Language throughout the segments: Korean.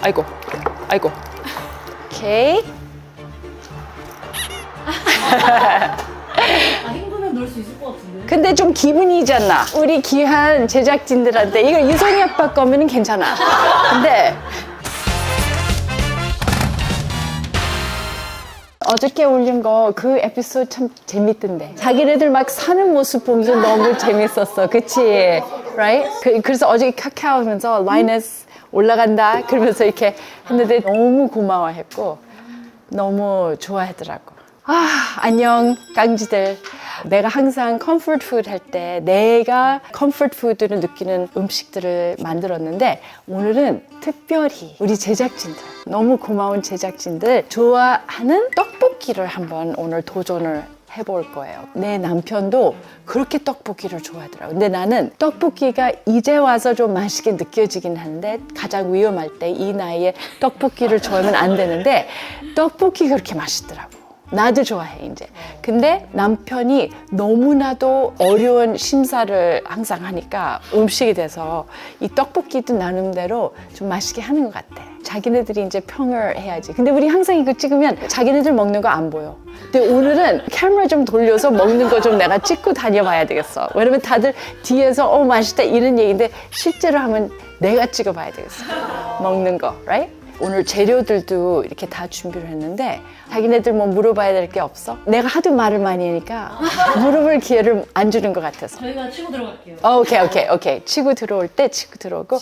아이고, 아이고. 오케이. 헹구면 넣을 수 있을 것 같은데. 근데 좀 기분이잖아. 우리 귀한 제작진들한테 이거 유성이 아빠 거면 괜찮아. 근데 어저께 올린 거 그 에피소드 참 재밌던데. 자기네들 막 사는 모습 보면서 너무 재밌었어. 그치? Right? 그래서 어저께 카카오 하면서 라이너스 올라간다 그러면서 이렇게 했는데 너무 고마워했고 너무 좋아하더라고. 안녕 깡지들. 내가 항상 컴포트 푸드 할 때 내가 컴포트 푸드를 느끼는 음식들을 만들었는데 오늘은 특별히 우리 제작진들, 너무 고마운 제작진들 좋아하는 떡볶이를 한번 오늘 도전을 해볼 거예요. 내 남편도 그렇게 떡볶이를 좋아하더라고요. 근데 나는 떡볶이가 이제 와서 좀 맛있게 느껴지긴 하는데 가장 위험할 때 이 나이에 떡볶이를 좋아하면 안 되는데 떡볶이가 그렇게 맛있더라고. 나도 좋아해 이제. 근데 남편이 너무나도 어려운 심사를 항상 하니까 음식에 대해서 이 떡볶이도 나름대로 좀 맛있게 하는 것 같아. 자기네들이 이제 평을 해야지. 근데 우리 항상 이거 찍으면 자기네들 먹는 거 안 보여. 근데 오늘은 카메라 좀 돌려서 먹는 거 좀 내가 찍고 다녀봐야 되겠어. 왜냐면 다들 뒤에서 맛있다 이런 얘기인데 실제로 하면 내가 찍어봐야 되겠어. 먹는 거, right? 오늘 재료들도 이렇게 다 준비를 했는데 자기네들 뭐 물어봐야 될 게 없어? 내가 하도 말을 많이 하니까 물어볼 기회를 안 주는 것 같아서. 저희가 치고 들어갈게요. 오케이. 치고 들어올 때 치고 들어오고.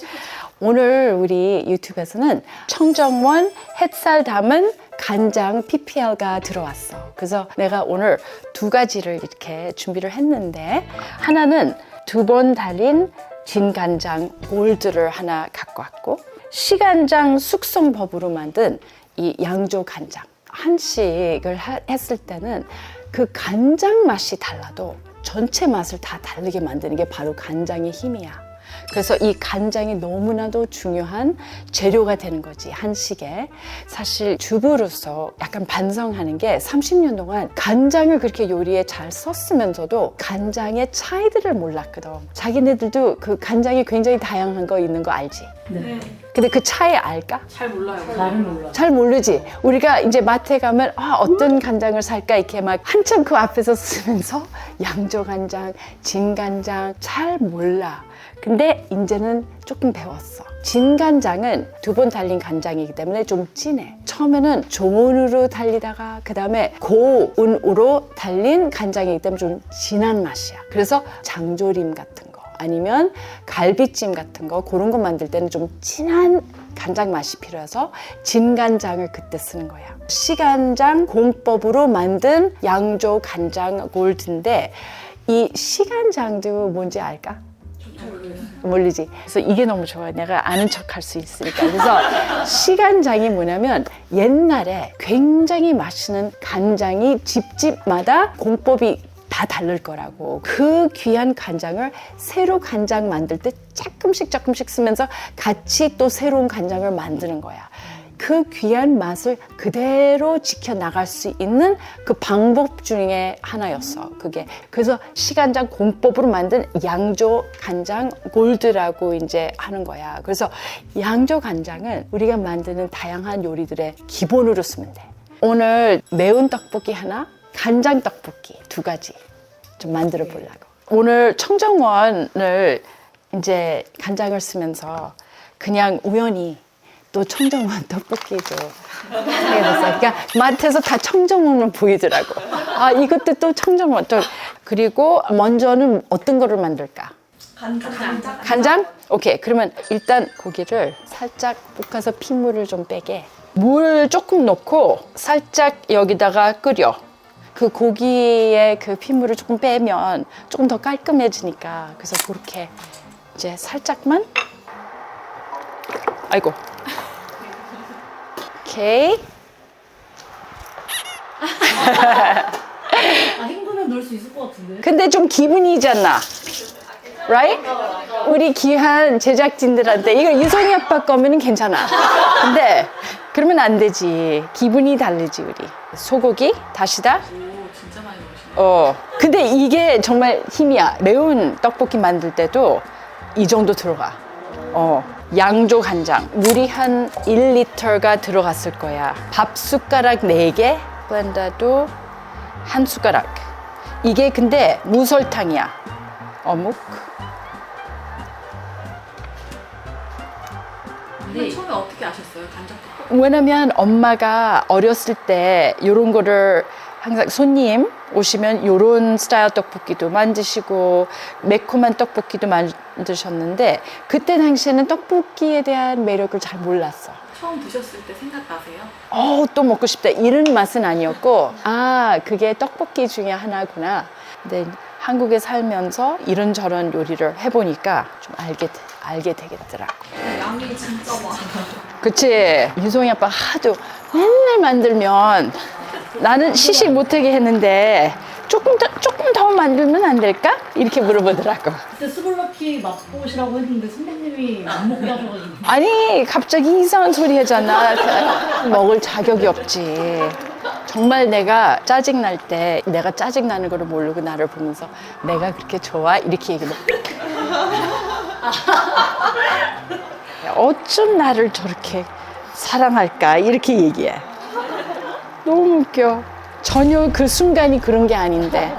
오늘 우리 유튜브에서는 청정원 햇살 담은 간장 PPL가 들어왔어. 그래서 내가 오늘 두 가지를 이렇게 준비를 했는데 하나는 2번 달인 진간장 골드를 하나 갖고 왔고 시간장 숙성법으로 만든 이 양조 간장. 한식을 했을 때는 그 간장 맛이 달라도 전체 맛을 다 다르게 만드는 게 바로 간장의 힘이야. 그래서 이 간장이 너무나도 중요한 재료가 되는 거지, 한식에. 사실 주부로서 약간 반성하는 게 30년 동안 간장을 그렇게 요리에 잘 썼으면서도 간장의 차이들을 몰랐거든. 자기네들도 그 간장이 굉장히 다양한 거 있는 거 알지? 네. 근데 그 차이 알까? 잘 몰라요. 잘은 몰라. 잘 모르지. 우리가 이제 마트에 가면 어떤 간장을 살까 이렇게 막 한참 그 앞에서 쓰면서 양조 간장, 진간장 잘 몰라. 근데 이제는 조금 배웠어. 진간장은 2번 달린 간장이기 때문에 좀 진해. 처음에는 저온으로 달리다가 그 다음에 고온으로 달린 간장이기 때문에 좀 진한 맛이야. 그래서 장조림 같은 거 아니면 갈비찜 같은 거 그런 거 만들 때는 좀 진한 간장 맛이 필요해서 진간장을 그때 쓰는 거야. 시간장 공법으로 만든 양조 간장 골드인데 이 시간장도 뭔지 알까? 모르지. 그래서 이게 너무 좋아요. 내가 아는 척 할 수 있으니까. 그래서 시간장이 뭐냐면 옛날에 굉장히 맛있는 간장이 집집마다 공법이 다 다를 거라고. 그 귀한 간장을 새로 간장 만들 때 조금씩 쓰면서 같이 또 새로운 간장을 만드는 거야. 그 귀한 맛을 그대로 지켜나갈 수 있는 그 방법 중에 하나였어, 그게. 그래서 시간장 공법으로 만든 양조 간장 골드라고 이제 하는 거야. 그래서 양조 간장은 우리가 만드는 다양한 요리들의 기본으로 쓰면 돼. 오늘 매운 떡볶이 하나, 간장 떡볶이 2가지 좀 만들어 보려고. 오늘 청정원을 이제 간장을 쓰면서 그냥 우연히 또 청정원 떡볶이도 하게 됐어요. 그러니까 마트에서 다 청정원을 보이더라고. 이것도 또 청정원. 또 그리고 먼저는 어떤 거를 만들까? 간장. 간장? 오케이. 그러면 일단 고기를 살짝 볶아서 핏물을 좀 빼게. 물 조금 넣고 살짝 여기다가 끓여. 그 고기의 그 핏물을 조금 빼면 조금 더 깔끔해지니까. 그래서 그렇게 이제 살짝만. 아이고. 오케이. 헹구면 넣을 수 있을 것 같은데. 근데 좀 기분이잖아. Right? 우리 귀한 제작진들한테 이거 유성이 아빠 거면 괜찮아. 근데 그러면 안 되지. 기분이 다르지 우리. 소고기, 다시다. 진짜 많이 넣으시네. 근데 이게 정말 힘이야. 매운 떡볶이 만들 때도 이 정도 들어가. 양조 간장. 물이 한 1리터가 들어갔을 거야. 밥 숟가락 4개, 블렌더도 한 숟가락. 이게 근데 무설탕이야. 어묵. 근데 처음에 어떻게 아셨어요? 간장 떡볶이? 왜냐면 엄마가 어렸을 때 이런 거를 항상 손님 오시면 이런 스타일 떡볶이도 만드시고 매콤한 떡볶이도 만드셨는데 그때 당시에는 떡볶이에 대한 매력을 잘 몰랐어. 처음 드셨을 때 생각나세요? 또 먹고 싶다 이런 맛은 아니었고 그게 떡볶이 중에 하나구나. 근데 한국에 살면서 이런저런 요리를 해보니까 좀 알게 되겠더라고. 양이 진짜 많아. 그치? 유송이 아빠 하도 맨날 만들면 나는 시식 못하게 했는데 조금 더 만들면 안 될까? 이렇게 물어보더라고. 그때 스골라키 맛보시라고 했는데 선배님이 안 먹게 하셔가지고. 아니 갑자기 이상한 소리 하잖아. 먹을 자격이 없지. 정말 내가 짜증날 때 내가 짜증나는 걸 모르고 나를 보면서 내가 그렇게 좋아? 이렇게 얘기해. 어쩜 나를 저렇게 사랑할까? 이렇게 얘기해. 너무 웃겨. 전혀 그 순간이 그런 게 아닌데.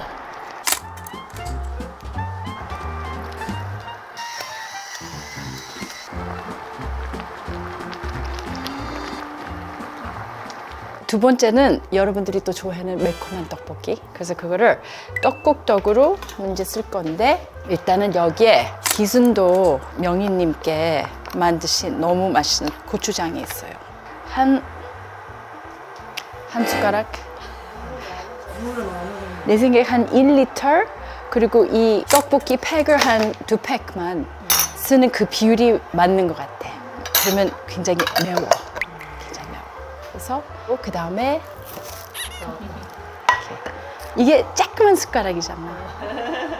두 번째는 여러분들이 또 좋아하는 매콤한 떡볶이. 그래서 그거를 떡국떡으로 이제 쓸 건데 일단은 여기에 기순도 명희님께 만드신 너무 맛있는 고추장이 있어요. 한 숟가락. 내 생각에 한 1리터 그리고 이 떡볶이 팩을 한 2팩만 쓰는 그 비율이 맞는 것 같아. 그러면 굉장히 매워. 굉장히 매워. 그래서 그 다음에 이게 조그만 숟가락이잖아.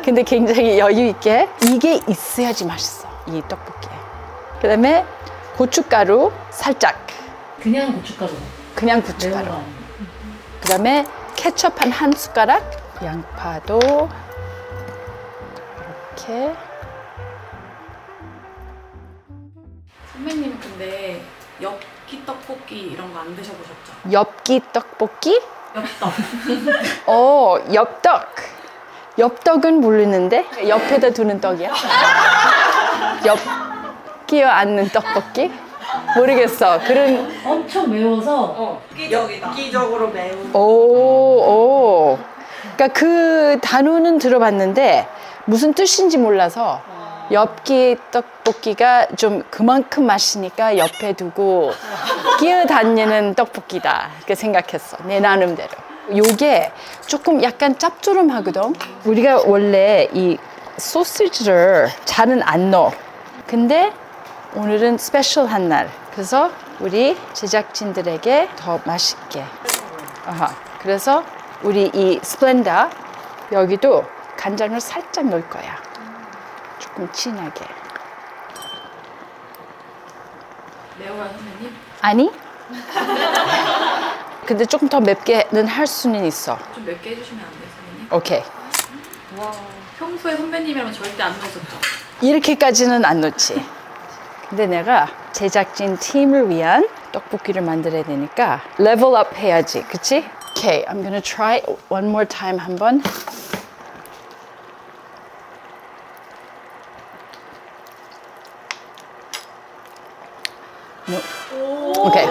근데 굉장히 여유 있게 이게 있어야지 맛있어. 이 떡볶이에. 그 다음에 고춧가루 살짝. 그냥 고춧가루. 그냥 고춧가루. 매운 거 아니에요? 그 다음에 케첩 한 숟가락. 양파도 이렇게. 선배님은 근데 엽기 떡볶이 이런 거 안 드셔보셨죠? 엽기 떡볶이? 엽떡. 엽떡. 엽떡은 모르는데 옆에다 두는 떡이야? 엽 끼어 앉는 떡볶이? 모르겠어. 그런 엄청 매워서 엽기적으로 매운. 오. 그러니까 그 단어는 들어봤는데 무슨 뜻인지 몰라서 엽기 떡볶이가 좀 그만큼 맛있으니까 옆에 두고 끼어 다니는 떡볶이다 이렇게 생각했어. 내 나름대로. 요게 조금 약간 짭조름하거든. 우리가 원래 이 소시지를 잘은 안 넣어. 근데 오늘은 스페셜한 날. 그래서 우리 제작진들에게 더 맛있게. 그래서 우리 이 스플렌더 여기도 간장을 살짝 넣을 거야. 조금 진하게. 매워요 선배님? 아니? 근데 조금 더 맵게는 할 수는 있어. 좀 맵게 해주시면 안 돼요 선배님? 오케이. 와 평소에 선배님이라면 절대 안 넣으셨죠? 이렇게까지는 안 넣지. 근데 내가 제작진 팀을 위한 떡볶이를 만들어야 되니까 level up 해야지. 그치? Okay, I'm gonna try one more time 한번. 오케이.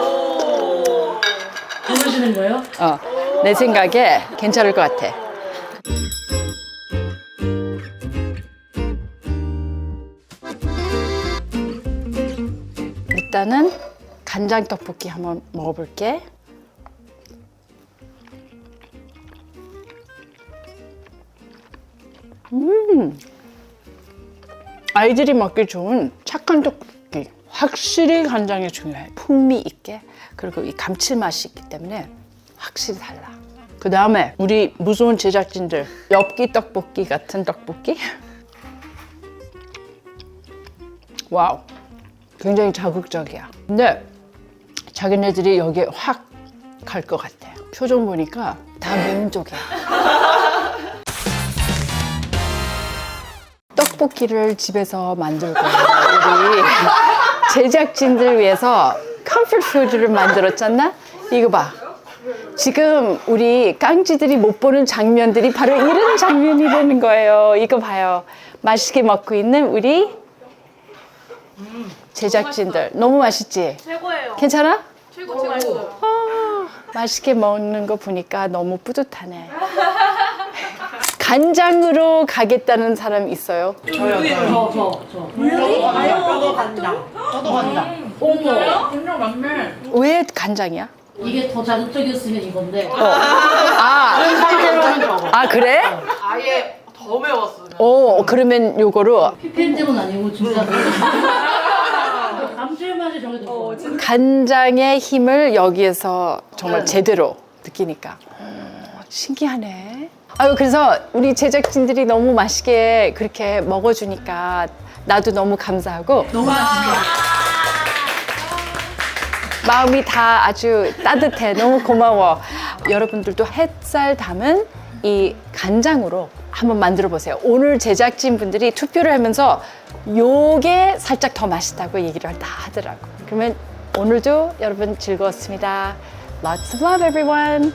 보여주는 거예요? 내 생각에 괜찮을 것 같아. 일단은 간장 떡볶이 한번 먹어볼게. 아이들이 먹기 좋은 착한 떡볶이. 확실히 간장이 중요해. 풍미 있게. 그리고 이 감칠맛이 있기 때문에 확실히 달라. 그 다음에 우리 무서운 제작진들 엽기 떡볶이 같은 떡볶이. 와우. 굉장히 자극적이야. 근데 자기네들이 여기에 확 갈 것 같아. 표정 보니까 다 매운 쪽이야. 떡볶이를 집에서 만들고 우리 제작진들 위해서 컴포트 푸드를 만들었잖아. 이거 봐. 지금 우리 깡지들이 못 보는 장면들이 바로 이런 장면이라는 거예요. 이거 봐요. 맛있게 먹고 있는 우리 제작진들. 너무 맛있지? 최고예요. 괜찮아? 최고 최고. 맛있게 먹는 거 보니까 너무 뿌듯하네. 간장으로 가겠다는 사람 있어요? 저도 간장. 저도 간장. 진짜 맞네. 왜 간장이야? 이게 더 자극적이었으면 이건데 아 그래? 아예 더 매웠어요. 그러면 요거로 팬즘은 아니고 진짜 감칠맛이 저게 더 좋아. 간장의 힘을 여기에서 정말 제대로 느끼니까 신기하네. 아유 그래서 우리 제작진들이 너무 맛있게 그렇게 먹어주니까 나도 너무 감사하고 너무 맛있어. 마음이 다 아주 따뜻해. 너무 고마워. 여러분들도 햇살 담은 이 간장으로 한번 만들어 보세요. 오늘 제작진 분들이 투표를 하면서 요게 살짝 더 맛있다고 얘기를 다 하더라고. 그러면 오늘도 여러분 즐거웠습니다. Lots of love everyone.